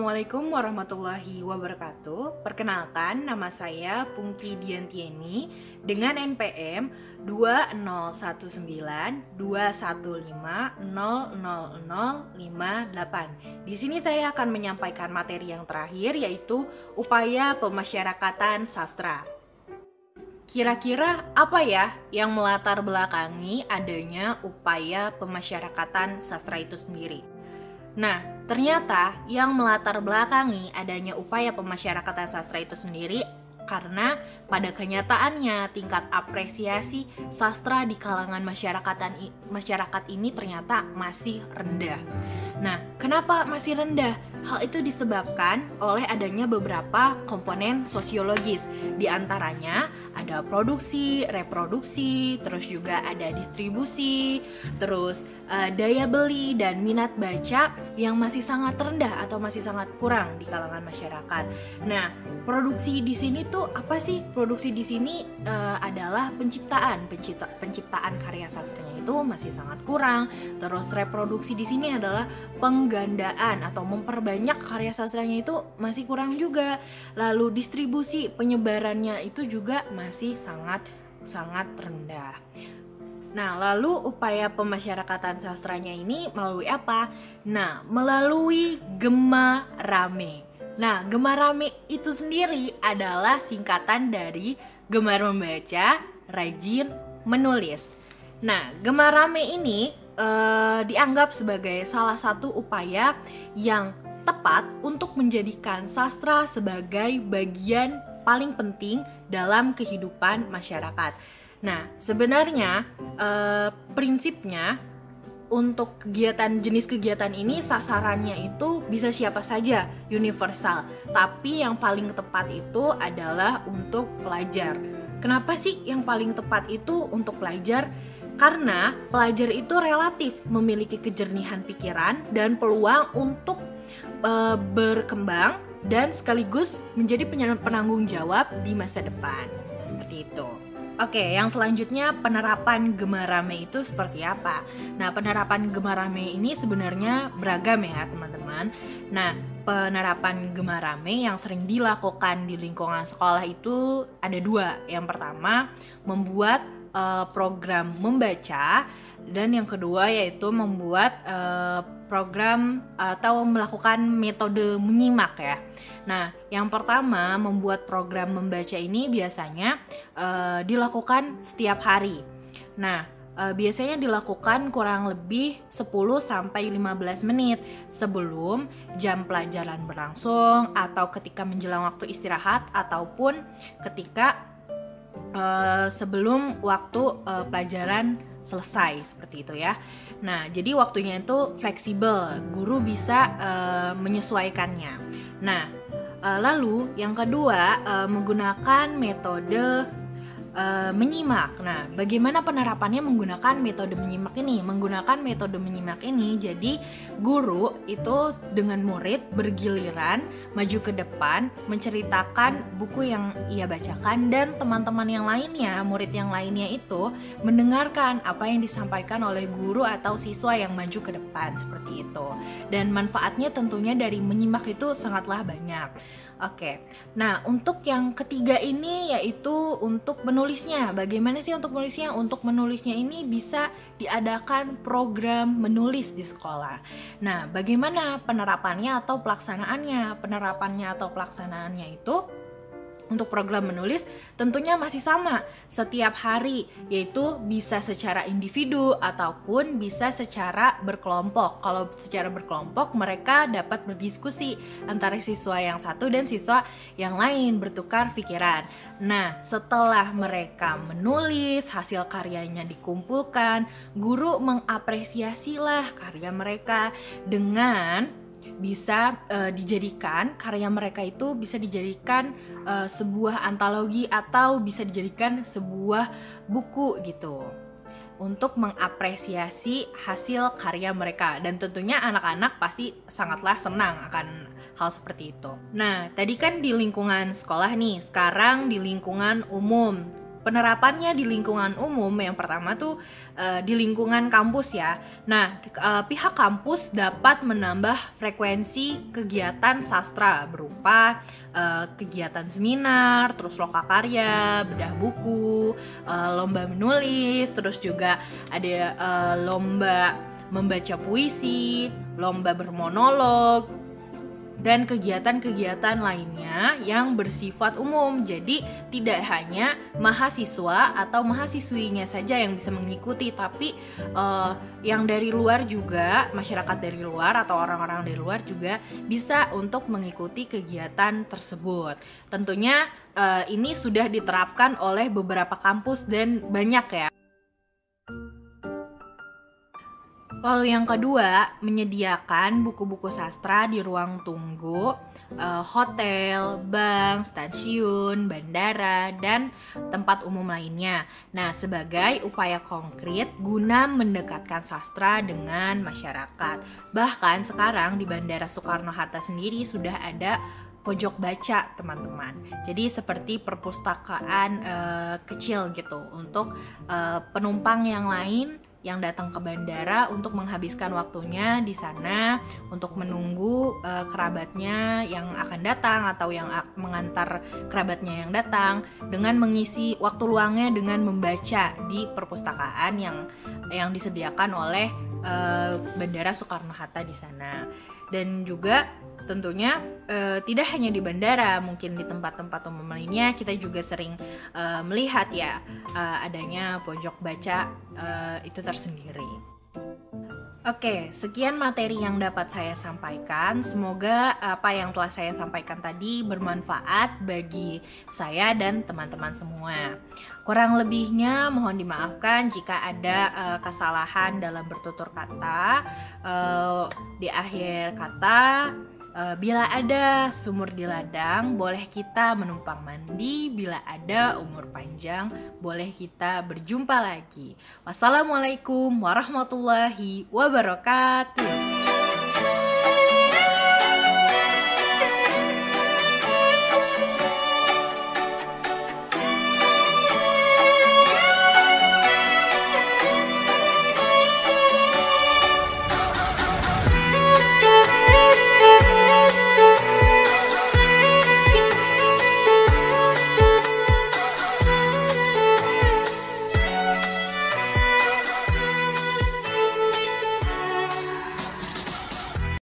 Assalamualaikum warahmatullahi wabarakatuh. Perkenalkan, nama saya Pungki Diantieni dengan NPM 2019215000058. Di sini saya akan menyampaikan materi yang terakhir, yaitu upaya pemasyarakatan sastra. Kira-kira apa ya yang melatar belakangi adanya upaya pemasyarakatan sastra itu sendiri? Nah, ternyata yang melatar belakangi adanya upaya pemasyarakatan sastra itu sendiri karena pada kenyataannya tingkat apresiasi sastra di kalangan masyarakat ini ternyata masih rendah. Nah, kenapa masih rendah? Hal itu disebabkan oleh adanya beberapa komponen sosiologis. Di antaranya ada produksi, reproduksi, terus juga ada distribusi, terus daya beli dan minat baca yang masih sangat rendah atau masih sangat kurang di kalangan masyarakat. Nah, produksi di sini tuh apa sih? Produksi di sini adalah penciptaan karya sastranya itu masih sangat kurang. Terus reproduksi di sini adalah penggandaan atau memperbanyak karya sastranya itu masih kurang juga. Lalu distribusi penyebarannya itu juga masih sangat rendah. Nah, lalu upaya pemasyarakatan sastranya ini melalui apa? Nah, melalui Gema Rame. Nah, Gema Rame itu sendiri adalah singkatan dari Gemar Membaca, Rajin Menulis. Nah, Gema Rame ini dianggap sebagai salah satu upaya yang tepat untuk menjadikan sastra sebagai bagian paling penting dalam kehidupan masyarakat. Nah, sebenarnya prinsipnya untuk jenis kegiatan ini sasarannya itu bisa siapa saja, universal. Tapi yang paling tepat itu adalah untuk pelajar. Kenapa sih yang paling tepat itu untuk pelajar? Karena pelajar itu relatif memiliki kejernihan pikiran dan peluang untuk berkembang dan sekaligus menjadi penanggung jawab di masa depan. Seperti itu. Oke, yang selanjutnya penerapan Gema Rame itu seperti apa? Nah, penerapan Gema Rame ini sebenarnya beragam ya teman-teman. Nah, penerapan Gema Rame yang sering dilakukan di lingkungan sekolah itu ada dua. Yang pertama, membuat program membaca, dan yang kedua yaitu membuat program atau melakukan metode menyimak ya. Nah, yang pertama membuat program membaca ini biasanya dilakukan setiap hari. Nah, biasanya dilakukan kurang lebih 10-15 menit sebelum jam pelajaran berlangsung atau ketika menjelang waktu istirahat ataupun ketika sebelum waktu pelajaran selesai, seperti itu ya. Nah, jadi waktunya itu fleksibel, guru bisa menyesuaikannya. Nah, lalu yang kedua menggunakan metode menyimak. Nah, bagaimana penerapannya menggunakan metode menyimak ini? Menggunakan metode menyimak ini, jadi guru itu dengan murid bergiliran maju ke depan menceritakan buku yang ia bacakan, dan teman-teman yang lainnya, murid yang lainnya itu mendengarkan apa yang disampaikan oleh guru atau siswa yang maju ke depan, seperti itu. Dan manfaatnya tentunya dari menyimak itu sangatlah banyak. Oke, nah untuk yang ketiga ini yaitu untuk menulisnya. Bagaimana sih untuk menulisnya? Untuk menulisnya ini bisa diadakan program menulis di sekolah. Nah, bagaimana penerapannya atau pelaksanaannya? Penerapannya atau pelaksanaannya itu untuk program menulis tentunya masih sama setiap hari, yaitu bisa secara individu ataupun bisa secara berkelompok. Kalau secara berkelompok mereka dapat berdiskusi antara siswa yang satu dan siswa yang lain, bertukar pikiran. Nah, setelah mereka menulis, hasil karyanya dikumpulkan, guru mengapresiasilah karya mereka dengan bisa dijadikan karya mereka itu bisa dijadikan sebuah antologi atau bisa dijadikan sebuah buku gitu untuk mengapresiasi hasil karya mereka, dan tentunya anak-anak pasti sangatlah senang akan hal seperti itu. Nah, tadi kan di lingkungan sekolah nih, sekarang di lingkungan umum. penerapannya di lingkungan umum yang pertama tuh di lingkungan kampus ya. Nah, pihak kampus dapat menambah frekuensi kegiatan sastra berupa kegiatan seminar, terus lokakarya, bedah buku, lomba menulis, terus juga ada lomba membaca puisi, lomba bermonolog, dan kegiatan-kegiatan lainnya yang bersifat umum. Jadi tidak hanya mahasiswa atau mahasiswinya saja yang bisa mengikuti, tapi yang dari luar juga, masyarakat dari luar atau orang-orang dari luar juga bisa untuk mengikuti kegiatan tersebut. Tentunya ini sudah diterapkan oleh beberapa kampus dan banyak ya. Lalu yang kedua, menyediakan buku-buku sastra di ruang tunggu, hotel, bank, stasiun, bandara, dan tempat umum lainnya. Nah, sebagai upaya konkret guna mendekatkan sastra dengan masyarakat. Bahkan sekarang di Bandara Soekarno-Hatta sendiri sudah ada pojok baca, teman-teman. Jadi seperti perpustakaan kecil gitu untuk penumpang yang lain yang datang ke bandara untuk menghabiskan waktunya di sana untuk menunggu kerabatnya yang akan datang atau yang mengantar kerabatnya yang datang, dengan mengisi waktu luangnya dengan membaca di perpustakaan yang disediakan oleh Bandara Soekarno-Hatta di sana. Dan juga tentunya tidak hanya di bandara, mungkin di tempat-tempat umum lainnya kita juga sering melihat ya adanya pojok baca itu tersendiri. Oke, sekian materi yang dapat saya sampaikan. Semoga apa yang telah saya sampaikan tadi bermanfaat bagi saya dan teman-teman semua. Kurang lebihnya mohon dimaafkan jika ada kesalahan dalam bertutur kata. Di akhir kata, bila ada sumur di ladang, boleh kita menumpang mandi. Bila ada umur panjang, boleh kita berjumpa lagi. Wassalamualaikum warahmatullahi wabarakatuh.